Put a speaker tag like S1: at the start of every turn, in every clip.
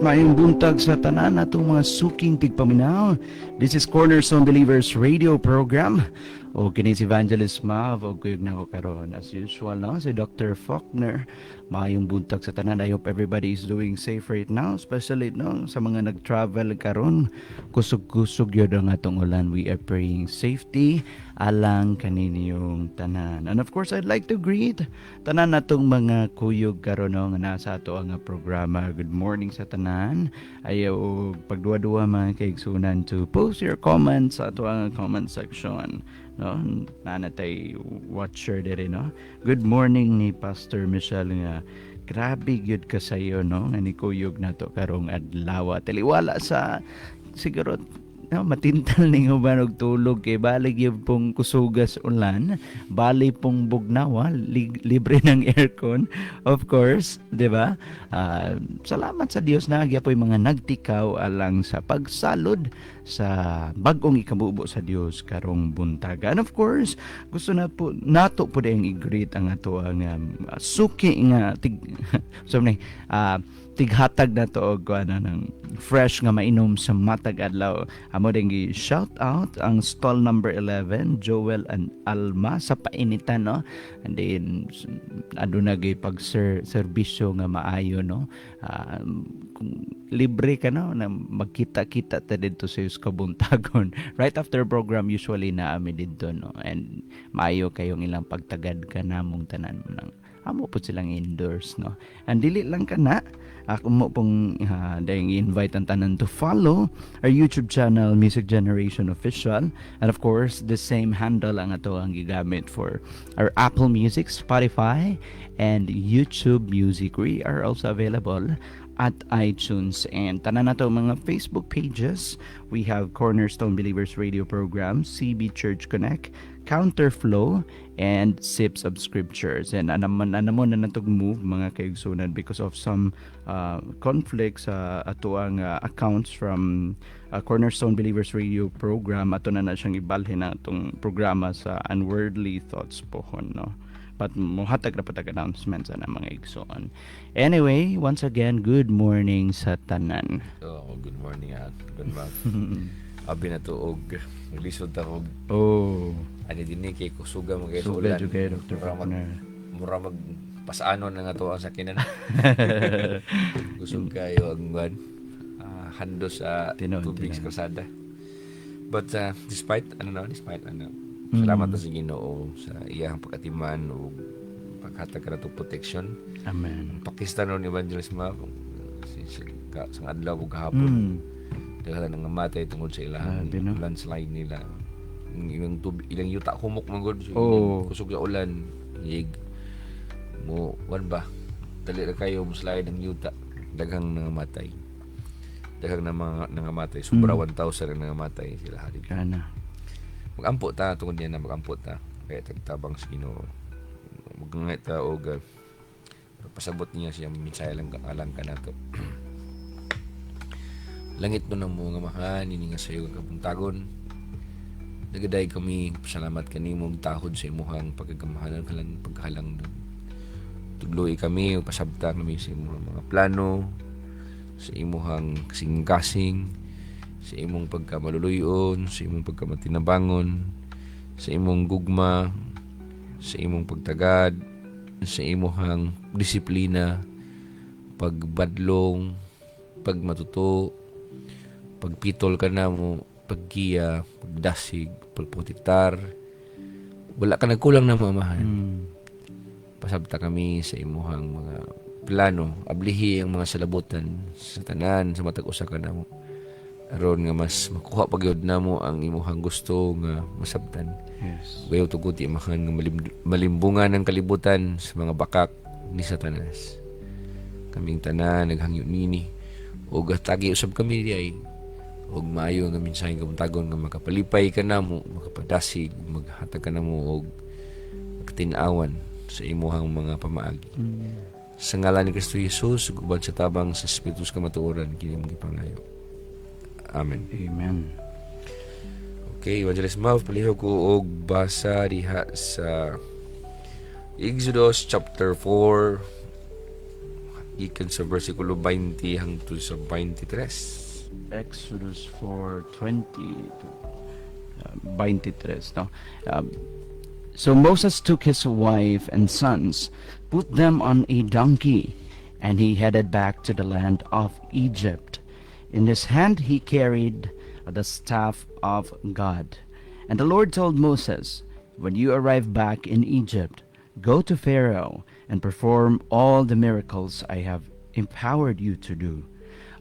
S1: Maayong buntag sa tanan natong mga suking tigpaminaw. This is Cornerstone Believers Radio Program. O kini si Evangelist Mav o kuyog na ko karon as usual no si Dr. Faulkner. Maayong buntag sa tanan. I hope everybody is doing safe right now, especially no sa mga nag-travel karon. Kusog-kusog yun ang atong ulan. We are praying safety alang kaninyong tanan. And of course, I'd like to greet tanan natong mga kuyog karon no, nga nasa ato ang programa. Good morning sa tanan. Ayaw pagduwa-duwa mga kaigsunan to post your comments sa ato ang comment section. No, nanatay watcher dere no. Good morning ni Pastor Michelle nga grabe gyud ka sayo no nga ni kuyog nato karong adlaw. Taliwala sa siguro no, matintal ning uban og tulog kay balig yung pong kusugas ulan, bali pong bugnawa, libre ng aircon, of course, di ba? Salamat sa Dios na agya po yung mga nagtikaw alang sa pagsalod sa bagong ikabubo sa Dios karong buntaga. And of course, gusto na po nato po dayang i-greet ang ato ang suki nga tighatag na to og ano ng fresh nga mainom sa matag adlaw. Amo ding shout out ang stall number 11 Joel and Alma sa painitan no. And then aduna gay pag serbisyo nga maayo no. Kung libre ka no na magkita-kita ta didto sa kabuntagon. Right after program usually na ami didto no. And maayo kayong ilang pagtagad ka namong tanan mo nang amo po silang indoors no. And dili lang kana ako mo pong dahil invite ang tanan to follow our YouTube channel Music Generation Official, and of course the same handle ang ato ang gigamit for our Apple Music, Spotify and YouTube Music. We are also available at iTunes and tanan nato mga Facebook pages. We have Cornerstone Believers Radio Program, CB Church Connect, Counterflow, and Sips of Scriptures. And anamon na natog move mga kaigsunan because of some conflicts sa ato ang accounts from Cornerstone Believers Radio Program. Ato na siyang ibalhin na itong programa sa Unworldly Thoughts pohon no. But muhatag na patag announcements na mga igsoon. Anyway, once again, good morning sa tanan.
S2: Oh, good morning at good morning. Abi na to og lisod ta og ani dinhi kay kusuga mo kay
S1: sugan kay Dr. Faulkner.
S2: Mura mag pasaano na nga to ang sakinan. Kusog kayo ang hando sa tubig sa kalsada. But despite salamat sa Ginoo sa iyang pagatiman o paghatag ka natong protection.
S1: Amen.
S2: Pakistan ni Evangelist Mav sa adlaw ug gahapon. Dahil nang namatay tungod sa ilang landslide nila. Ilang yuta humok man gud kusog sa ulan. Yig mo wan ba? Dali ra kayo mo slide ang yuta. Daghang nangamatay. Daghang na mga nangamatay. Sobra 1,000 ang nangamatay sila halin.
S1: Kana.
S2: Magampo ta tungod niya na magampo ta. Kaya tagtabang sa Ginoo. Magngay ta og pasabot niya siya minsay alang kanato. Langit mo ng mga mahan, ini nga sa iyo kabuntagon. Nagaday kami, salamat kanimong tahod sa imuhang pagkagamahalan pagkahalang tugloy kami, pasabta kami sa imong mga plano, sa imuhang kasing-kasing, sa imong pagkamaluluyon, sa imong pagkamatinabangon, sa imong gugma, sa imong pagtagad, sa imuhang disiplina, pagbadlong, pagmatuto, pagpitol ka na mo, paggiya, pagdasig, pagprotektar. Wala ka nagkulang na mamahan. Pasabta kami sa imuhang mga plano. Ablihi ang mga salabutan sa tanan, sa matag usa ka na mo. Aron nga mas makuha pagyod na mo ang imuhang gusto nga masabtan.
S1: Yes.
S2: Bayaw tuguti imahan nga malimbungan ng kalibutan sa mga bakak ni Satanas. Kaming tanan naghangyo nini. O gatagi usab kami diay. Og maayo nga minsan kabuntagon nga makapalipay ka na mo, makapadasig, maghatag ka na mo og tinawan sa imuhang mga pamaagi. Sa ngalan ni Kristo Jesus, guban sa tabang sa Espiritu sa kamatuoran kini mong gipangayo. Amen.
S1: Amen.
S2: Okay, Evangelist Mav, palihog ko og basa diha sa Exodus chapter 4. Ikan sa versikulo 20 hangtod sa 23.
S1: Exodus 4:20 to 23, no? So Moses took his wife and sons, put them on a donkey, and he headed back to the land of Egypt. In his hand he carried the staff of God. And the Lord told Moses, "When you arrive back in Egypt, go to Pharaoh and perform all the miracles I have empowered you to do.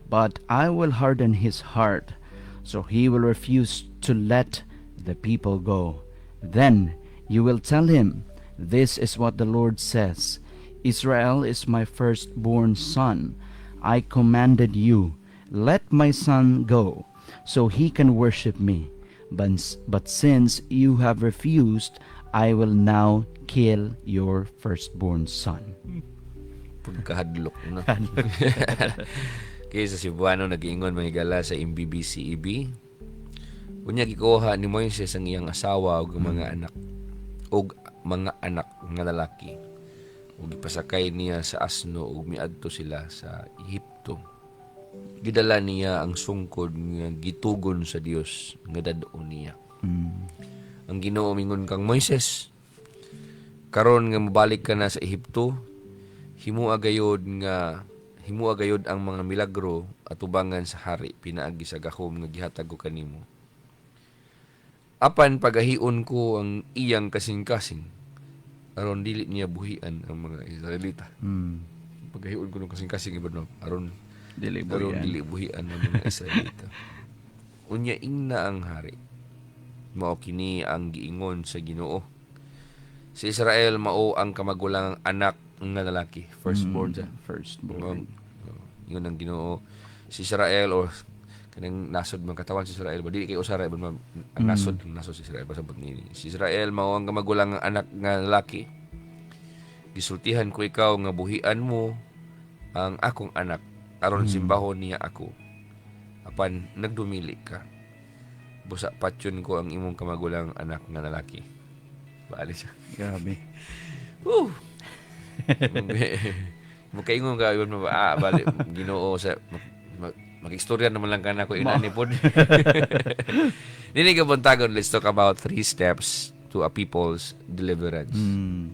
S1: But I will harden his heart, so he will refuse to let the people go. Then you will tell him, 'This is what the Lord says: Israel is my firstborn son. I commanded you, let my son go, so he can worship me. But since you have refused, I will now kill your firstborn son.'"
S2: Pagkahadlok, no? Kaya sa Cebuano nag-iingon mahigala sa MBBCEB. Unya gikuha ni Moises ang iyang asawa ug mga anak nga lalaki. Ug ipasakay niya sa asno ug miadto sila sa Ehipto. Gidala niya ang sungkod nga gitugon sa Dios nga dad-o niya. Ang Ginoo mingon kang Moises, karon nga mobalik ka na sa Ehipto, himo agayod ang mga milagro at ubangan sa hari pinaagi sa gahom nga gihatag ko kanimo. Apan pagahion ko ang iyang kasing-kasing, aron dili niya buhian ang mga Israelita. Pagahion ko ng kasing-kasing ibon aron dili buhian ang mga Israelita. Unya ingna ang hari. Mao kini ang giingon sa Ginoo. Si Israel mao ang kamagulang anak nga lalaki, firstborn siya. Yun ang Ginoo. Si Israel or kanang nasod man katawan si Israel ba dili kay usara ibon ang nasod si Israel pasabot ni si Israel mao ang kamagulang anak nga lalaki. Gisultihan ko ikaw nga buhian mo ang akong anak aron simbahon niya ako. Apan nagdumili ka, busa patyon ko ang imong kamagulang anak nga lalaki. Baali siya.
S1: Grabe.
S2: Makaingon ka yun bali Ginoo sa mag-istorya naman lang kana ko inani pod. Dili ka buntagon, let's talk about 3 steps to a people's deliverance. 3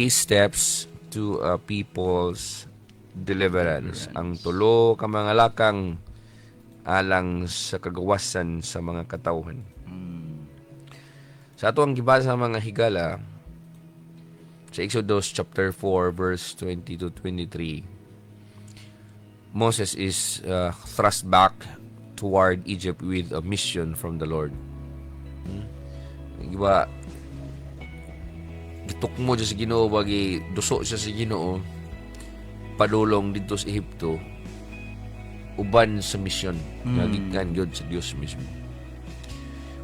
S2: steps to a people's deliverance. Ang tulo ka mga lakang alang sa kagawasan sa mga katawhan. Sa ato ang gibasa sa mga higala sa Exodus chapter 4 verse 20 to 23, Moses is thrust back toward Egypt with a mission from the Lord. Iba gitukmo siya sa Ginoo, bagi duso siya sa Ginoo padulong dito sa Ehipto uban sa mission nga gikan gyud sa Dios mismo.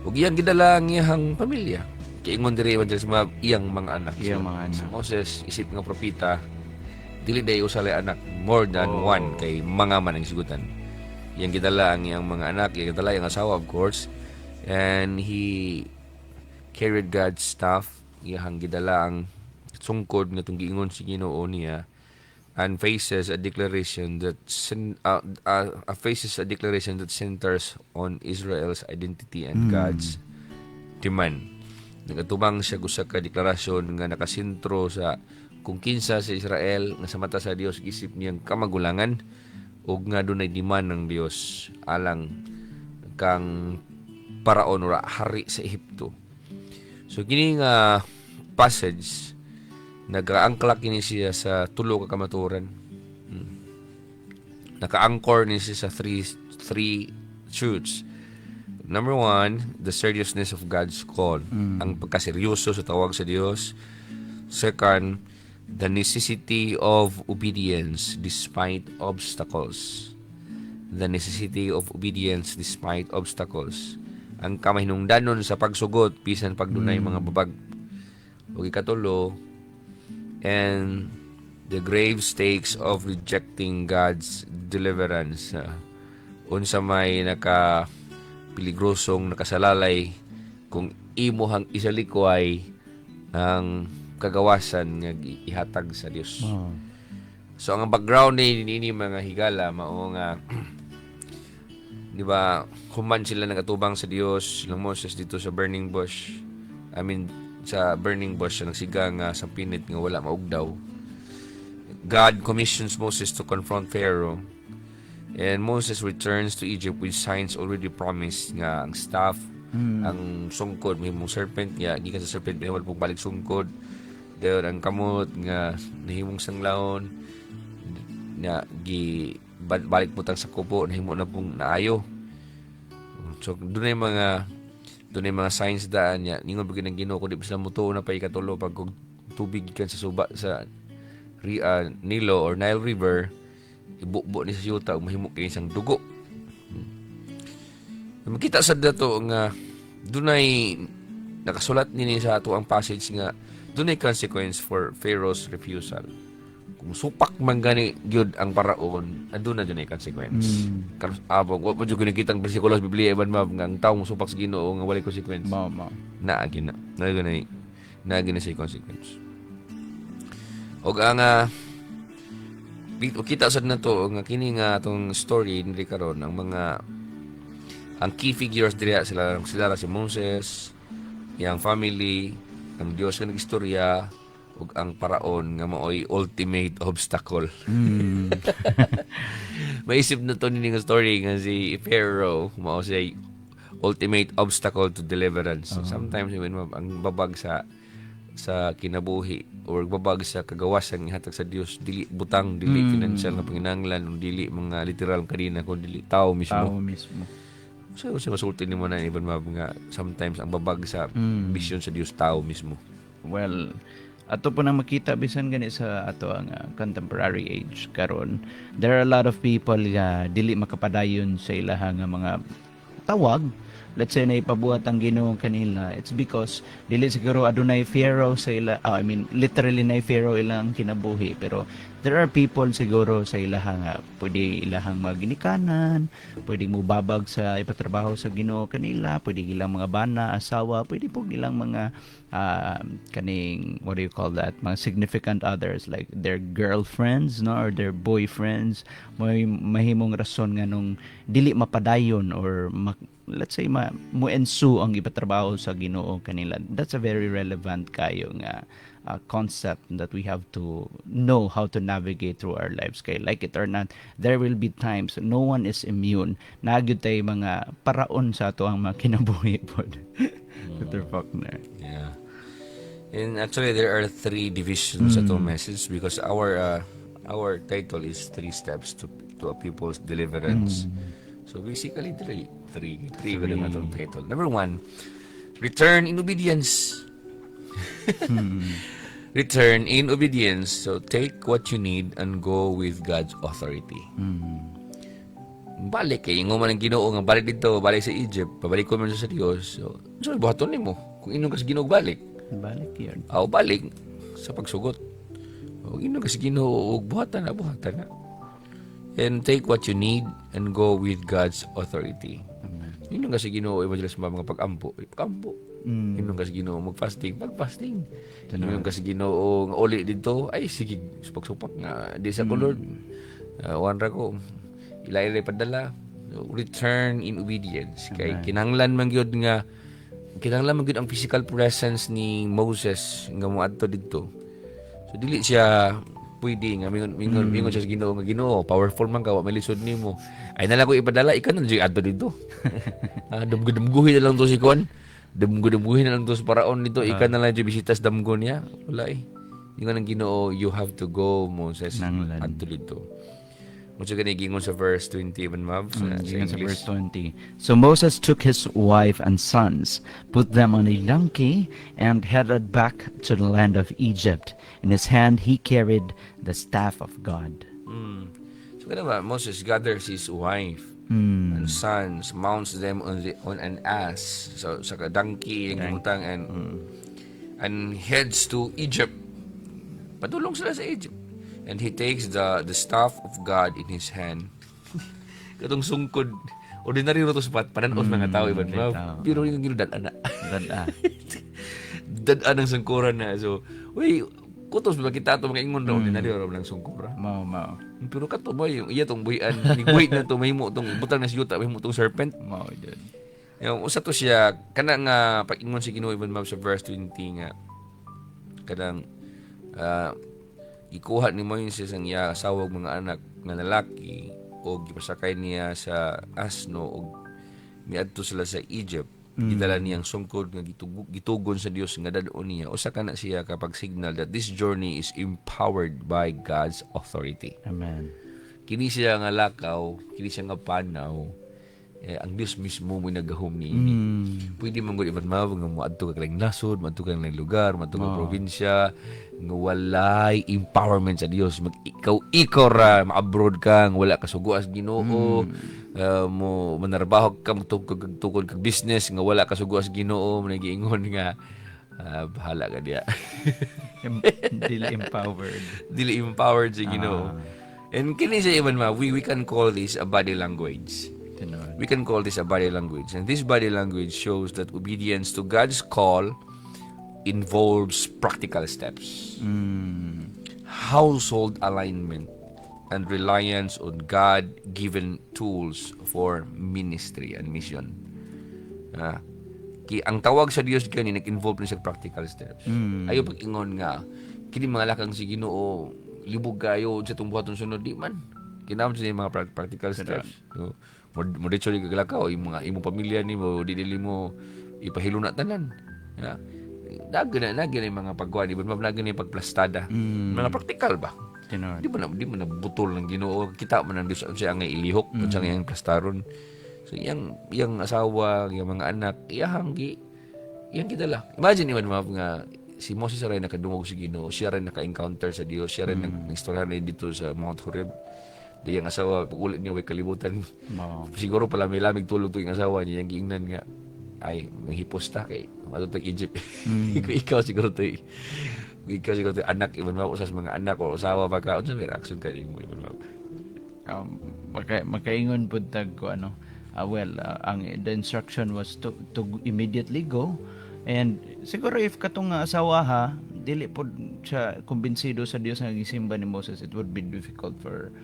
S2: Ug iyang gidala ang iyang pamilya. Kaingon diri man sa mga iyang mga anak. Si Moses isip nga propeta, dili day usalay anak, more than one kay mga man ang sigutan. Iyang gidala ang iyang mga anak, iyang gidala ang asawa of course, and he carried God's staff. Iyang gidala ang sungkod nga tong giingon si Ginoo niya, and faces a declaration that centers on Israel's identity and God's demand. Nagatubang siya gusa ka deklarasyon nga nakasentro sa kung kinsa sa Israel nga sa mata sa Dios isip niyang kamagulangan ug nga dunay demand ng Dios alang kang paraon ora hari sa Ehipto. So kini nga passage nag-aangkla kini siya sa tulo ka kamaturan. Naka-anchor ni siya sa three truths. Number 1, the seriousness of God's call. Ang pagkaseryoso sa tawag sa Dios. Second, the necessity of obedience despite obstacles. The necessity of obedience despite obstacles. Ang kamahinungdanon sa pagsugot bisan pagdunay mga babag. Ug ikatulo, and the grave stakes of rejecting God's deliverance. Unsa may piligrosong nakasalalay kung imuhang isalikway ang kagawasan nga ihatag sa Dios. So ang background ni mga higala mao nga di ba human sila nagatubang sa Dios silang Moses dito sa burning bush. I mean sa burning bush siya nagsiga nga sa pinit nga wala maugdaw. God commissions Moses to confront Pharaoh. And Moses returns to Egypt with signs already promised nga ang staff, ang sungkod, may mong serpent, nga gikan sa serpent, may wala pong balik sungkod. Dayon ang kamot nga nahimong sanglahon nga balik mo tang sa kubo nahimo na pong naayo. So dunay mga signs daan niya ningon pag nang Ginoo ko di pa sila mutuo na pay katulo pag kung tubig gikan sa suba sa Nilo or Nile River ibukbo ni sa yuta ug mahimo kini isang dugo. Makita sad dato nga dunay nakasulat nini sa ato ang passage nga dunay consequence for Pharaoh's refusal. Kung supak man gani gyud ang paraon, aduna dunay consequence. Karon abog wa pa jud kitang bersikulo sa Biblia iban nga ang tawo supak sa Ginoo nga walay consequence.
S1: Mao.
S2: Naagi na say consequence. Og ang kita sad nato nga kini nga atong story ni karon ang key figures diri sila ra si Moses, yang family, ang Dios nga nagistorya ug ang paraon nga maoy ultimate obstacle. Maisip na to ni nga story nga si Pharaoh mao say ultimate obstacle to deliverance. Sometimes when ang babag sa kinabuhi or babag sa kagawas ang ihatag sa Dios dili butang dili financial nga panginahanglan dili mga literal kanina kun dili tao mismo. So masulti nimo na ibon nga sometimes ang babag sa vision sa Dios tao mismo.
S1: Well, ato po nang makita bisan gani sa ato ang contemporary age karon, there are a lot of people nga dili makapadayon sa ilaha nga mga tawag. Let's say na ipabuhat ang Ginoo kanila, it's because dili siguro adunay Pharaoh sa ila, literally na Pharaoh ilang kinabuhi, pero there are people siguro sa ilaha nga pwede ilahang maginikanan, pwede mo babag sa ipatrabaho sa Ginoo kanila, pwede ilang mga bana, asawa, pwede po ilang mga kaning what do you call that, mga significant others like their girlfriends no or their boyfriends. May mahimong rason nga nung dili mapadayon or let's say mo-ensu ang ipatrabaho sa Ginoo kanila. That's a very relevant kayo nga concept that we have to know how to navigate through our lives. Kay like it or not, there will be times no one is immune. Nagyud tay mga paraon sa ato ang mga kinabuhi pod. Dr. Faulkner.
S2: Yeah. And actually there are 3 divisions sa itong message because our title is 3 steps to a people's deliverance. So basically three very much on title. Number 1, return in obedience. Return in obedience. So take what you need and go with God's authority. Balik kay ingon man ang Ginoo nga balik dito, balik sa Egypt, pabalik ko man sa Dios. So buhaton nimo kung inon ka sa Ginoo balik.
S1: Balik yun.
S2: Balik sa pagsugot. O inon ka sa Ginoo buhatan na. And take what you need and go with God's authority. Inon ka sa Ginoo evangelist mga pag-ampo. Inon ka sa Ginoo mag-fasting. Inon ka sa Ginoo nga uli dito, ay sige, supak-supak nga di sa Lord. Wanra ko ilay padala. So, return in obedience. Kay kinahanglan man gyud ang physical presence ni Moses nga moadto didto. So dili siya pwede nga mingon siya sa Ginoo nga Ginoo, powerful man ka wa malisod nimo. Ay nala ko ipadala ikaw na jud adto didto. Dumguhi na lang to si Kon. Dumguhi na lang to sa paraon dito. Ikaw na lang jud bisitas damgo niya. Wala eh. Ingon ang Ginoo, you have to go Moses adto didto. Mucho gingon sa verse 20 even Mavs.
S1: Sa verse 20. So Moses took his wife and sons, put them on a donkey, and headed back to the land of Egypt. In his hand he carried the staff of God.
S2: So ba Moses gathers his wife and sons, mounts them on an ass, so sa donkey yung utang and heads to Egypt. Padulong sila sa Egypt. And he takes the staff of God in his hand. Katong sungkod. Ordinary ro to sapat panan-os mga tao iban. Pero yung ginudad ana. Dad ang sungkuran na. So, kutos ba kita ato mga ingon daw ni naliw ra lang sungkor.
S1: Mao.
S2: Pero kato ba yung iya tong buhian, nigwait na to mahimo tong butang na siyuta mahimo tong serpent.
S1: Mao jud.
S2: Yung usa to siya kana nga pag-ingon si Ginoo ibn sa verse 20 nga kanang ikuha ni Moises ang iya asawa ug mga anak nga lalaki o gipasakay niya sa asno ug miadto sila sa Egypt. Gidala niyang sungkod nga gitugon sa Dios nga dadon niya. Usa kana siya kapag signal that this journey is empowered by God's authority.
S1: Amen.
S2: Kini siya nga lakaw, kini siya nga panaw. Ang Dios mismo mo nagahom ni ini. Pwede man gud ibang mawag nga moadto ka lang nasod, moadto ka lang lugar, moadto ka probinsya nga walay empowerment sa Dios. Ikaw ra ma-abroad ka, nga wala ka sugo as Ginoo. Mo manarbaho ka tukod kag business nga wala ka sugo as Ginoo, nagiingon nga bahala ka diya.
S1: Dili empowered.
S2: Dili empowered si Ginoo. And kini siya even we can call this a body language. We can call this a body language. And this body language shows that obedience to God's call involves practical steps. Household alignment and reliance on God-given tools for ministry and mission. Ang tawag sa Dios kani nag-involve ni sa practical steps. Ayo pag-ingon nga kini mga lakang si Ginoo libog kayo sa tumbuhaton sunod di man. Kinahanglan sa mga practical steps. So, mo dito di kaglakaw imong pamilya nimo dili mo ipahilo na tanan. Dagan na mga pagkuan ibon mabnagan ni pagplastada. Mga practical ba? Di mo na butol ng Ginoo. Kita man ang Dios siya nga ilihok kung siya nga plastaron. So yang asawa, yang mga anak, iyang kita lang. Imagine naman nga si Moses rin nakadungog si Ginoo, siya rin naka-encounter sa Dios, siya rin nag-istorya rin dito sa Mount Horeb. Di yung asawa, pag-ulit niya, may kalibutan. Siguro pala may lamig tulog to yung asawa niya, yung giingnan nga, ay, manghipos ta kay matutag Egypt. Ikaw siguro to anak, iban mo sa mga anak o asawa ba ka, unsa may reaction ka mo, iban mo.
S1: Makaingon po tag ko the instruction was to immediately go. And siguro if katong asawa ha, dili po siya kumbinsido sa Dios nga gisimba ni Moses, it would be difficult for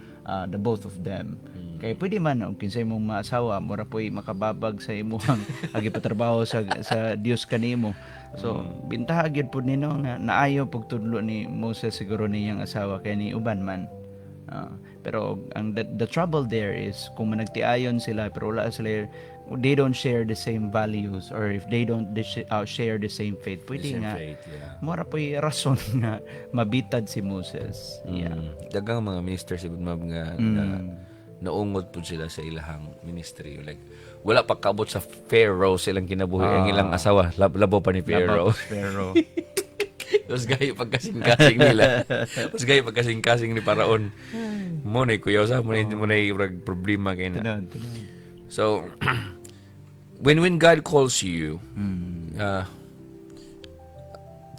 S1: the both of them. Kaya pwede man og kinsay mong maasawa mura po'y makababag sa imuhang agipatrabaho sa Dios kanimo. So bintaha gyud pud nino nga naayo pagtudlo ni Moses siguro niyang asawa kay ni uban man. Pero ang the trouble there is kung managtiayon sila pero wala sila, they don't share the same values, or if they don't share the same faith, pwede nga mura po'y rason nga mabitad si Moses.
S2: Dagang mga ministers ibon nga naungod po sila sa ilahang ministry, like wala pa kabot sa Pharaoh silang kinabuhi ang ilang asawa, labo pa ni Pharaoh. Tapos gaya pagkasing-kasing nila. Tapos gaya pagkasing-kasing ni Paraon. Mo na kuya sa mo na problema kay na. So when God calls you,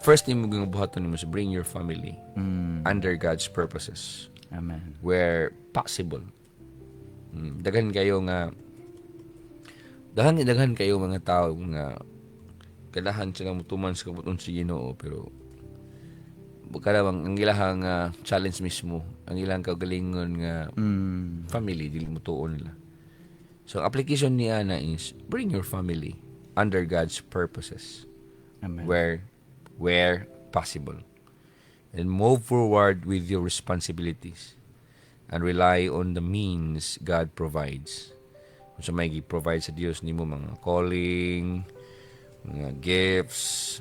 S2: first thing mo buhaton mo is bring your family under God's purposes.
S1: Amen.
S2: Where possible. Daghan kayo mga tao nga kailangan sila mutuman sa kabuton si Ginoo, pero ang ilahang challenge mismo, ang ilang kagalingon nga family dili mo tuon nila. So ang application ni Ana is bring your family under God's purposes.
S1: Amen.
S2: Where possible, and move forward with your responsibilities and rely on the means God provides. Kung sa may provide sa Dios nimo mga calling, mga gifts,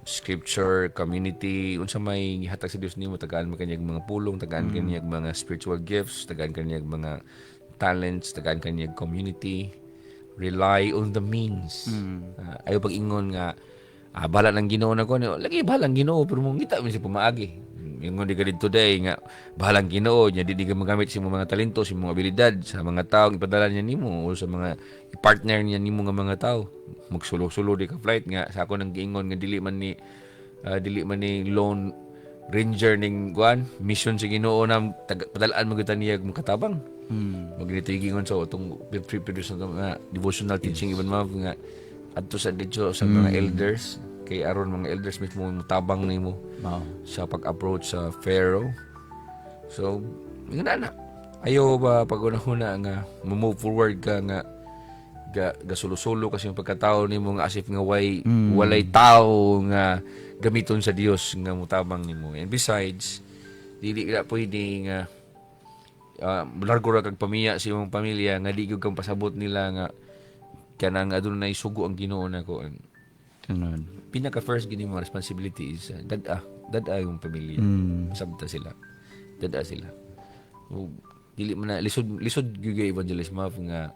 S2: scripture, community, unsa may gihatag sa Dios nimo, tagaan mo kanyang mga pulong, tagaan kanyang mga spiritual gifts, tagaan kanyang mga talents, tagaan kanyang community. Rely on the means. Ayo pag-ingon nga bahala ng Ginoo na ko, lagi bahala ng Ginoo pero mong kita man siya pumaagi. Ingon di ka dito today nga bahala ng Ginoo nya di ka magamit sa mga talento, sa mga abilidad sa mga tao ipadala niya nimo o sa mga partner niya nimo nga mga tao. Magsulo-sulo di ka flight nga sa ako nang giingon nga dili man ni lone ranger ning mission sa Ginoo na padalaan mo kita niya katabang. Magnito giingon sa utong pre-produce na devotional teaching even nga adto sa dito sa mga elders kay aron mga elders mismo mutabang nimo
S1: Mao.
S2: sa pag-approach sa Pharaoh. So, nga na. Ayaw ba pag una-una nga move forward ka nga gasulo-sulo kasi yung pagkatao nimo nga asif nga walay tao nga gamiton sa Dios nga mutabang nimo. And besides, dili ka pwede nga largo ra kag pamiya sa imong pamilya nga di gyud kang pasabot nila nga kanang adunay sugo ang Ginoo nako.
S1: Tunod.
S2: Pinaka first gini mo responsibility is dada yung pamilya. Sabta sila. Dada sila. O, dili man na lisod gyud evangelist Mav nga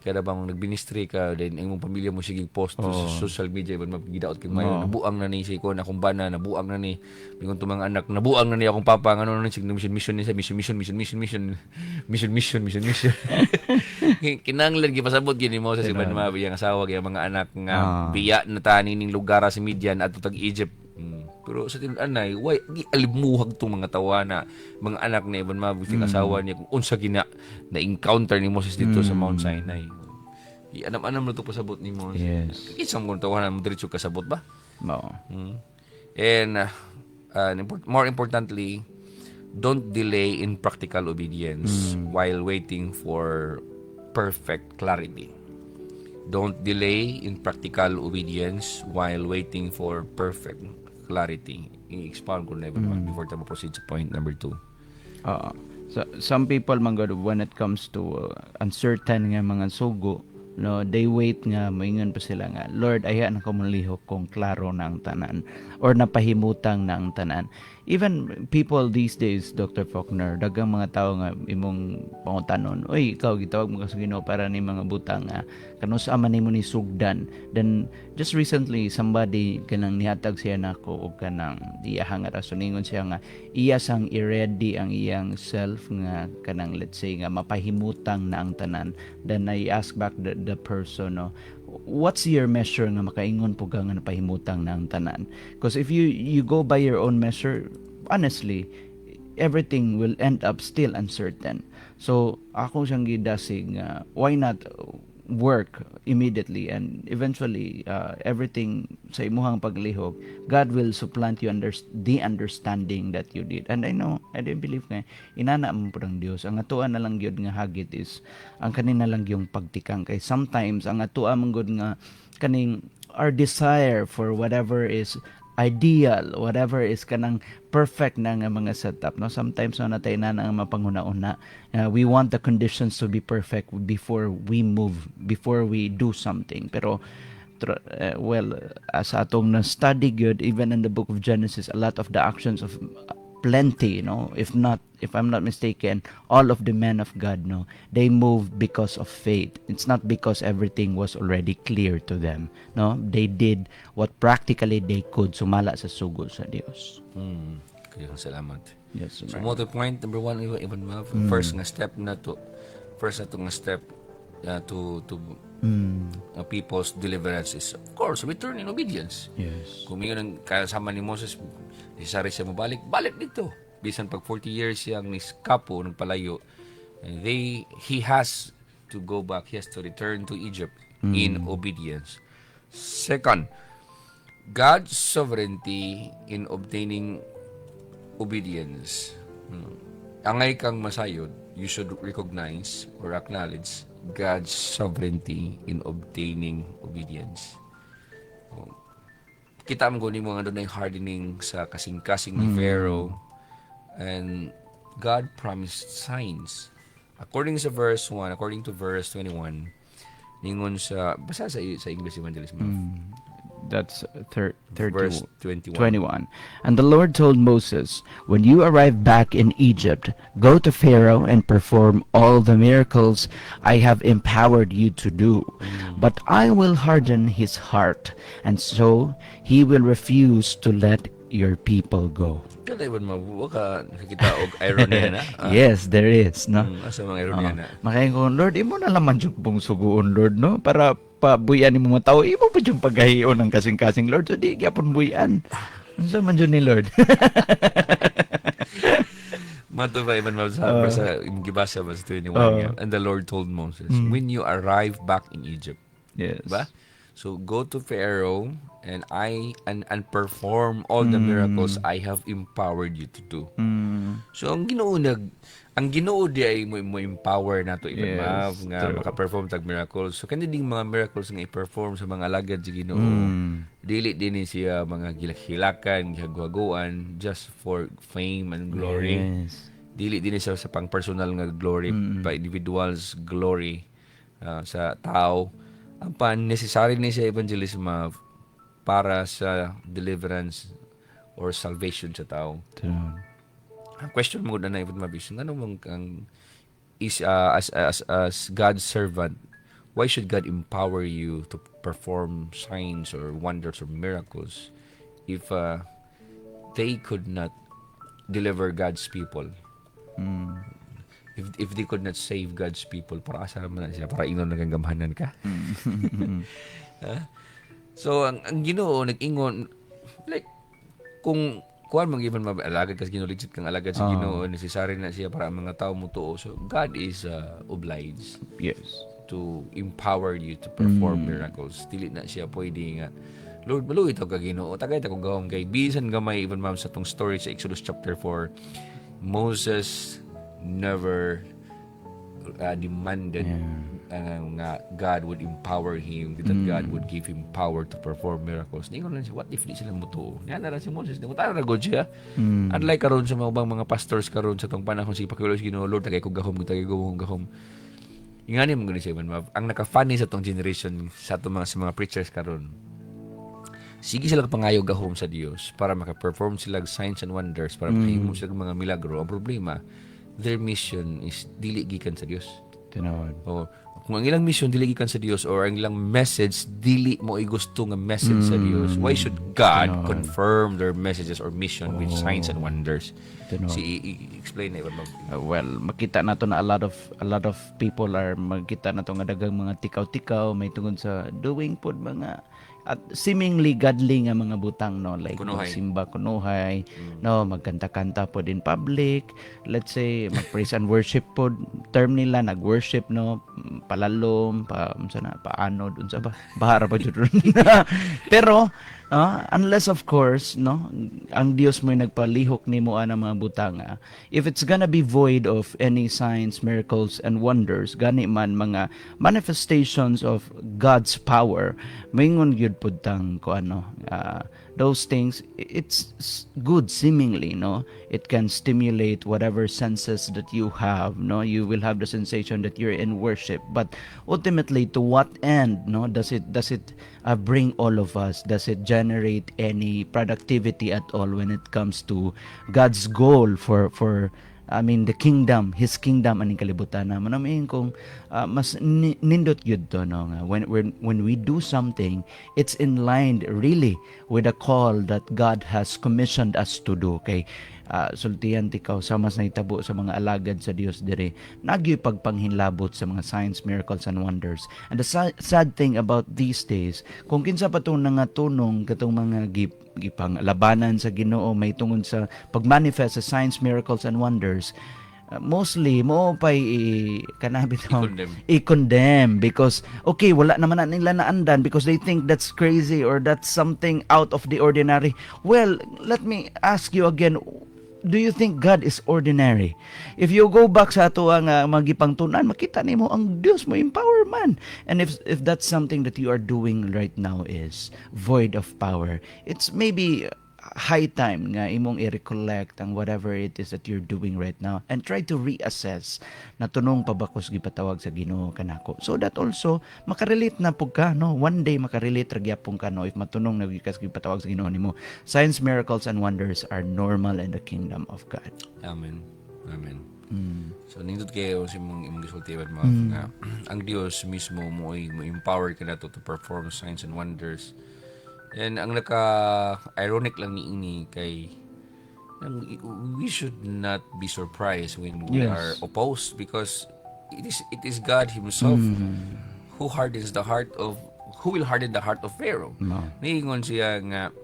S2: kada bang nagministry ka then ang imong pamilya mo sige post to sa social media ban magidaot kay mayo nabuang na ni si ko na akong bana nabuang na ni bingon to mga anak nabuang na ni akong papa ngano na sig mission ni sa mission kinanglan gipasabot gini mo sa si Banma biyang asawa kay mga anak nga biya na tani ning lugar sa Midian at tag Egypt. Pero sa tinud-anay, why alimuhag tong mga tawana, mga anak ni Ibon Mabusing asawa niya kung unsa gina na encounter ni Moses dito sa Mount Sinai. Anam-anam na to pasabot ni Moses.
S1: Yes.
S2: Isang kung tawanan mo diretso kasabot ba?
S1: Mao.
S2: And more importantly, don't delay in practical obedience while waiting for perfect clarity. Don't delay in practical obedience while waiting for perfect clarity. I-expound ko na before tayo proceed sa point number 2.
S1: So some people man God, when it comes to uncertain nga mga sugo, no, they wait nga moingon pa sila nga, Lord, aya na ko mulihok kung klaro na ang tanan or napahimutang na ang tanan. Even people these days, Dr. Faulkner, dagang mga tao nga imong pangutanon, oy, ikaw gitawag mo sa Ginoo para ni mga butang nga kanusa man nimo ni sugdan. Then just recently somebody kanang nihatag siya nako og kanang iyahang rason ningon siya nga iya sang i-ready ang iyang self nga kanang let's say nga mapahimutang na ang tanan. Then I ask back the person, no, what's your measure nga makaingon po nga napahimutang na ang tanan? Because if you go by your own measure, honestly, everything will end up still uncertain. So ako siyang gidasig why not work immediately and eventually everything sa imuhang paglihok, God will supplant you the understanding that you did. And I do believe nga inana mo po ng Dios. Ang atuan na lang gyud nga hagit is ang kanina lang yung pagtikang kay sometimes ang atuan man gud nga kaning our desire for whatever is ideal, whatever is kanang perfect na nga mga setup, no, sometimes na natay na ang mapanguna-una, we want the conditions to be perfect before we move, before we do something. Pero as atong na study good, even in the book of Genesis, a lot of the actions of plenty, if I'm not mistaken, all of the men of God, they moved because of faith. It's not because everything was already clear to them, they did what practically they could sumala sa sugo sa Dios.
S2: Kaya salamat.
S1: Yes,
S2: so mo to point number 1 even first nga step na to people's deliverance is of course return in obedience.
S1: Yes.
S2: Kung mingon ang kasama ni Moses, isari siya balik dito. Bisan pag 40 years siyang niskapo, nagpalayo, and he has to go back, he has to return to Egypt in obedience. Second, God's sovereignty in obtaining obedience. Angay kang masayod, you should recognize or acknowledge God's sovereignty in obtaining obedience. Kita mo ni mga doon na yung hardening sa kasing-kasing ni Pharaoh, and God promised signs. According to verse 21, ningon sa, basa sa English Evangelism.
S1: That's
S2: Verse 21.
S1: 21. And the Lord told Moses, when you arrive back in Egypt, go to Pharaoh and perform all the miracles I have empowered you to do. But I will harden his heart, and so he will refuse to let your people go.
S2: Kada ibon mabuwa ka nakikita og irony na.
S1: Yes, there is, no?
S2: Asa mga irony na.
S1: Makain ko, Lord, imo na laman yung pong suguon, Lord, no? Para pabuyan mo mga tao, imo pa yung paghahiyon ng kasing-kasing, Lord. So, di gyapon buyan. Ano sa man yun ni Lord?
S2: Mato ba ibon sa gibasa verse 21 niya. And the Lord told Moses, when you arrive back in Egypt.
S1: Yes.
S2: Ba? So go to Pharaoh and perform all the miracles I have empowered you to do.
S1: Mm.
S2: So ang Ginoo di ay mo empower nato even
S1: Yes,
S2: nga
S1: true.
S2: maka-perform tag miracles. So kani ding mga miracles nga i-perform sa mga alagad sa Ginoo.
S1: Mm.
S2: Dili din siya mga gilak-hilakan, gihagwaguan just for fame and glory.
S1: Yes.
S2: Dili din siya sa pang personal nga glory, pa individuals glory sa tao. Ang necessary ni siya evangelism para sa deliverance or salvation sa tao.
S1: True.
S2: Ang question mo na even mabisyon, ano mong kang is as God's servant, why should God empower you to perform signs or wonders or miracles if they could not deliver God's people?
S1: Mm.
S2: If they could not save God's people, para asa naman na siya, para ingon naganggamhanan ka. Ha? So ang Ginoo nag-ingon like kung kuan mang given alagad kasi Ginoo legit kang alagad sa Ginoo, necessary na siya para ang mga tao mo tuo. So God is obliged
S1: Yes.
S2: to empower you to perform miracles. Dili na siya pwede nga Lord, maluwi ito ka Ginoo. Tagay ta kung gawang kay bisan gamay even ma'am sa tong story sa Exodus chapter 4. Moses never demanded nga God would empower him, that God would give him power to perform miracles. Ningon lang siya, what if di sila mutuo? Yan na rin si Moses. Di mo tayo na good siya. Unlike karon sa mga ubang mga pastors karon sa tong panahon si pakiulos Ginoo, Lord, tagay ko gahom. Ingani mo gani siya man. Ang naka-funny sa tong generation sa mga preachers karon. Sige sila pangayo gahom sa Dios para maka-perform sila signs and wonders, para makahimo sila mga milagro. Ang problema, their mission is dili gikan sa Dios.
S1: Tinawad.
S2: O kung ang ilang mission dili gikan sa Dios or ang ilang message dili mo ay gusto nga message sa Dios, why should God confirm their messages or mission with signs and wonders?
S1: Tinawad.
S2: Explain na iba
S1: Well, makita nato na a lot of people are magkita nato nga daghang mga tikaw-tikaw may tungod sa doing pod mga at seemingly godly nga mga butang, no, like
S2: Kunuhay.
S1: simba kunuhay, no, magkanta-kanta pod in public, let's say mag-praise and worship pod term nila, nag-worship, no, palalom paano dun sa bahara pa jud. Pero unless of course, no, ang Dios mo nagpalihok nimo ana mga butang, if it's gonna be void of any signs, miracles and wonders, gani man mga manifestations of God's power, mingon gyud pud tang those things, it's good seemingly, no, it can stimulate whatever senses that you have, no, you will have the sensation that you're in worship, but ultimately to what end, no, does it bring all of us, does it generate any productivity at all when it comes to God's goal for the kingdom, His kingdom aning kalibutan na manamain kung mas nindot yun to, no, nga when we do something, it's in line really with the call that God has commissioned us to do. Kay sultihan tikaw sa mas naitabo sa mga alagad sa Dios dire, nagyoy pagpanghinlabot sa mga signs, miracles and wonders. And the sad thing about these days, kung kinsa pa tong nangatunong katong mga gipang labanan sa Ginoo may tungod sa pagmanifest sa signs, miracles and wonders, mostly mo pa i-condemn because okay, wala naman na nila naandan because they think that's crazy or that's something out of the ordinary. Well, let me ask you again, do you think God is ordinary? If you go back sa ato ang magipangtunan, makita nimo ang Dios mo empower man. And if that's something that you are doing right now is void of power, it's maybe high time nga imong i-recollect ang whatever it is that you're doing right now and try to reassess na tunong pabakos gipatawag sa Ginoo kanako, so that also makarelate na pug ka, no, one day makarelate ra gyapon ka, no, if matunong na gipatawag sa Ginoo nimo. Signs, miracles and wonders are normal in the kingdom of God.
S2: Amen. So nindot kayo sa imong gisultihan mo nga ang Dios mismo mo empower ka nato to perform signs and wonders. And ang ironic lang ni kay we should not be surprised when we are opposed because it is God Himself who will harden the heart of Pharaoh. Niingon siya nga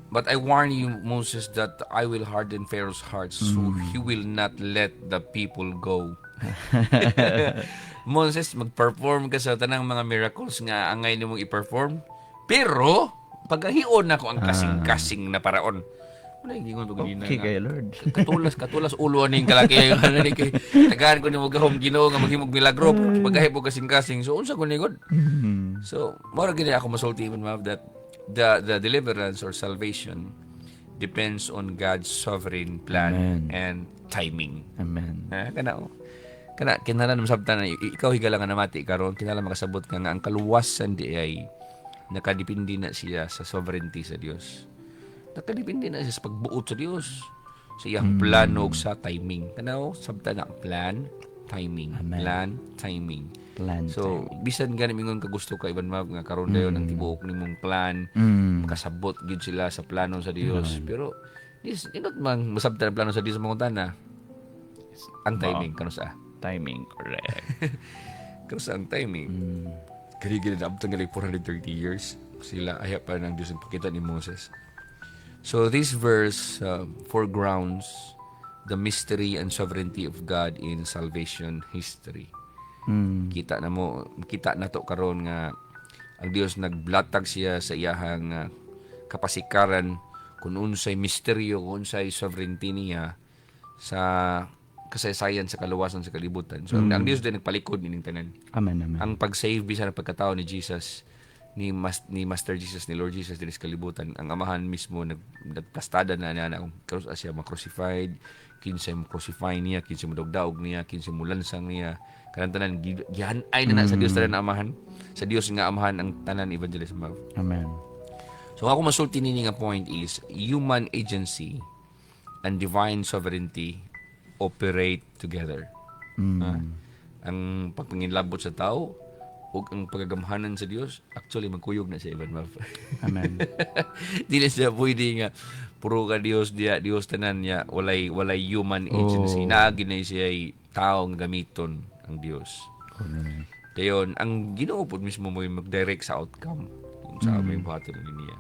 S2: but I warn you, Moses, that I will harden Pharaoh's heart so he will not let the people go Moses, mag-perform ka sa tanang mga miracles nga angay nimong i-perform. Pero, paghion ako ang kasing-kasing na paraon. Wala yung gingon pag
S1: Okay kay Lord.
S2: katulas ulo aning kalaki ano ni kay tagaan ko nimo gahom Ginoo nga maghimog milagro pagahip og kasing-kasing. So unsa ko ningod? So, mora gini ako masulti man ma'am that the deliverance or salvation depends on God's sovereign plan and timing.
S1: Amen.
S2: Kana kinahanglan masabtan na ikaw higalangan na mati karon kinahanglan makasabot ka nga ang kaluwasan di ay nakadepende na siya sa sovereignty sa Dios. Nakadepende na siya sa pagbuot sa Dios. Sa iyang plano ug sa timing. Kanaw sabtan na plan, timing.
S1: Amen.
S2: Plan, timing.
S1: Plan.
S2: So, bisan gani mingon ka gusto ka Ivan Mab nga karon dayon ang tibuok nimong plan, makasabot gyud sila sa plano sa Dios. Pero inot man masabtan ang plano sa Dios sa mga tana. Ang timing kano sa
S1: Timing, correct.
S2: kano sa ang timing. Kali na abtang gali 430 years sila aya pa ng Dios ang pakita ni Moses. So this verse foregrounds the mystery and sovereignty of God in salvation history. Kita na to karon nga ang Dios nagblatag siya sa iyahang kapasikaran kung unsay misteryo, kung unsay sovereignty niya sa kasaysayan sa kaluwasan sa kalibutan. So ang Dios din nagpalikod ining tanan.
S1: Amen, amen.
S2: Ang pag-save bisan ang pagkatao ni Jesus ni Master Jesus, ni Lord Jesus din sa kalibutan, ang amahan mismo nagplastada na niya kung karon siya ma-crucified, kinsay mo crucify niya, kinsay mo dagdaog niya, kinsay mo lansang niya, kanang tanan gihanay na sa Dios tanan amahan, sa Dios nga amahan ang tanan evangelism.
S1: Amen.
S2: So ako masulti nini nga point is human agency and divine sovereignty operate together. Ang pagpangilabot sa tao ug ang pagagamhanan sa Dios actually magkuyog na sa Ivan Maf.
S1: Amen.
S2: Dili siya pwede nga puro ka Dios tanan niya walay human agency. Naagi na siya ay taong gamiton ang Dios. Dayon ang Ginoo pud mismo mo mag-direct sa outcome kung sa aming buhaton niya.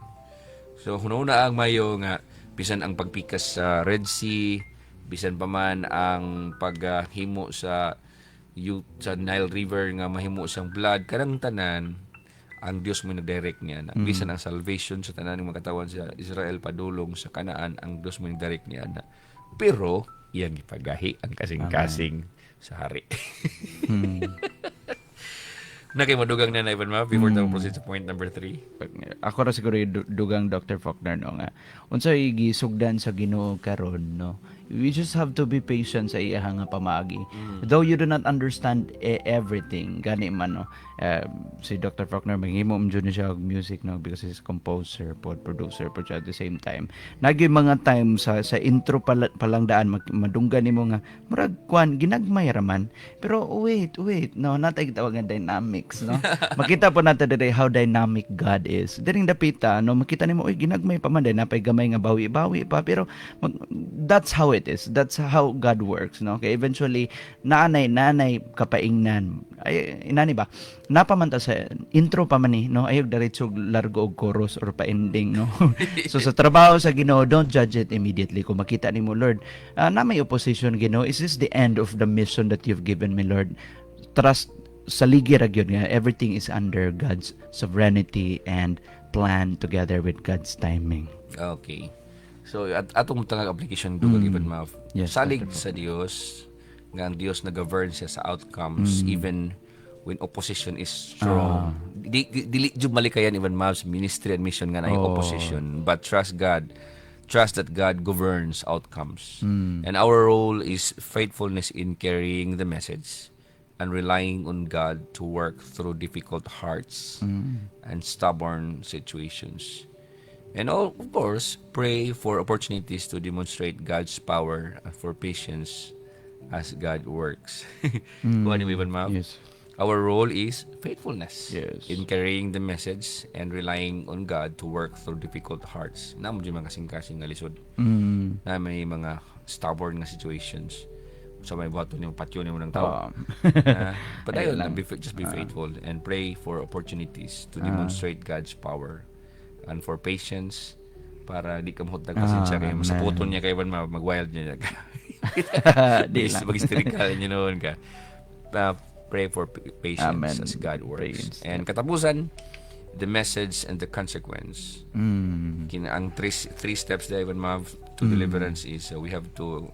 S2: So hunahuna ang mayo nga bisan ang pagpikas sa Red Sea, bisan pa man ang paghimo sa Nile River nga mahimo siyang blood, karang tanan ang Dios mo nag-direct niya na. Bisan ang salvation sa tanan ng mga katawan sa Israel padulong sa Kanaan, ang Dios mo nag-direct niya na. Pero iyang ipagahi ang kasing-kasing sa hari. Na kay madugang na Ivan Ma before tayo proceed sa point number 3.
S1: Ako ra siguro yung dugang Dr. Faulkner no nga. Unsay gisugdan sa Ginoo karon no. We just have to be patient sa iya nga pamaagi. Though you do not understand everything, gani man no. Si Dr. Faulkner maghimo jud siya og music no because he's composer, producer po at the same time. Nagi mga time sa intro palang daan madunggan nimo nga murag kwan ginagmay ra man. Pero wait, no, natay gitawag nga dynamics no. Makita po natin today how dynamic God is. Diring dapita no makita nimo oy ginagmay pa man day napay gamay nga bawi-bawi pa pero that's how it is. That's how God works, no? Okay, eventually nanay kapaingnan. Ay inani ba? Napamanta sa intro pa man ni, no? Ayog diretso largo og chorus or pa ending, no? So sa trabaho sa Ginoo, don't judge it immediately. Kung makita nimo, Lord, na may opposition Ginoo, is this the end of the mission that you've given me, Lord? Trust sa ligi ra gyud nga everything is under God's sovereignty and plan together with God's timing.
S2: Okay. So atong tangag application dugang Ivan Maf.
S1: Yes,
S2: Salig
S1: Dr.
S2: sa Dios nga ang Dios nag-govern siya sa outcomes even when opposition is strong. Dili jud malikayan Ivan Maf's ministry and mission nga na opposition, but trust God. Trust that God governs outcomes. And our role is faithfulness in carrying the message and relying on God to work through difficult hearts and stubborn situations. And of course, pray for opportunities to demonstrate God's power and for patience as God works. Kung ano Ivan Ma'am?
S1: Yes.
S2: Our role is faithfulness in
S1: Yes.
S2: carrying the message and relying on God to work through difficult hearts. Namo di mga kasing-kasing nga lisod. Na may mga stubborn nga situations. So may buhaton yung patyo nimo ng tao. But ayun lang, just be faithful and pray for opportunities to demonstrate God's power and for patience para di ka mahutag pasensya kayo. Masaputon niya kayo mag-wild niya.
S1: Di lang.
S2: Mag-hysterical niyo noon ka. Pray for patience
S1: Amen.
S2: as God works.
S1: Praise
S2: And katapusan, the message and the consequence. Ang three steps there when to deliverance is we have to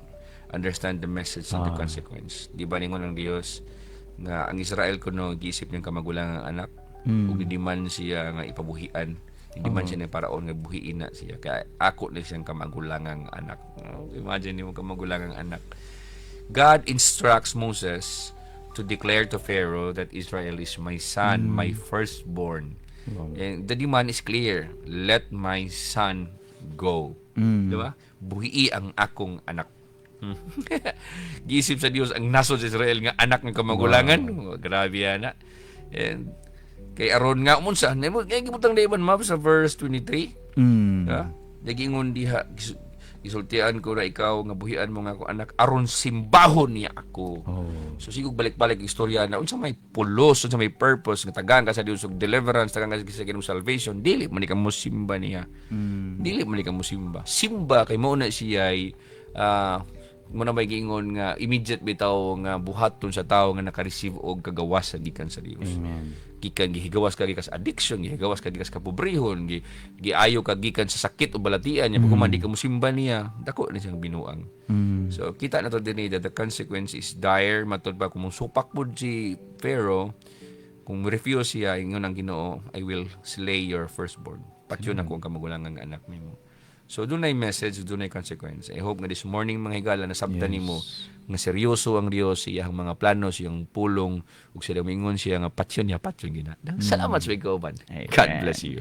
S2: understand the message and the consequence. Di ba ningon ng Dios nga ang Israel kuno giisip niyang kamagulang ang anak ug hindi man siya nga ipabuhian, hindi man siya ni paraon nga buhiin na siya kaya ako na siyang kamagulangang anak. Imagine mo kamagulangang anak. God instructs Moses to declare to Pharaoh that Israel is my son, my firstborn. And the demand is clear. Let my son go. Di ba? Buhii ang akong anak. Giisip sa Dios ang nasod sa Israel nga anak ng kamagulangan. Grabe yan. And kay aron nga unsa, kay gibutang dayban map sa verse 23. Ha? Dagingon diha gisultian ko na ikaw nga buhian mo nga ako anak aron simbahon niya ako. So sigug balik-balik ang istorya na unsa may pulos, unsa may purpose nga tagaan ka sa Dios og deliverance, tagaan ka sa Ginoo salvation, dili man ka mo simba niya. Dili man ka mo simba. Simba kay mao na siya ay mo na may giingon nga immediate bitaw nga buhaton sa tawo nga naka-receive og kagawas sa gikan sa Dios.
S1: Amen.
S2: Gikan gihigawas ka gikas addiction, gihigawas ka gikas kapobrehon, giayo ka gikan sa sakit o balatian niya pagkuman di ka mosimba niya, dako na siyang binuang. So kita na to dinhi that the consequence is dire matod pa kung supak pud si Pharaoh kung refuse siya ingon ang Ginoo, I will slay your firstborn. Patyon ako ang kamagulangang anak nimo. So, doon ay message, doon ay consequence. I hope nga this morning, mga higala, nasabtan nimo nga seryoso ang Dios, iyang mga planos, iyang pulong, ug sila mingon siya nga patyon gina. Salamat sa ikaw, man. God bless you.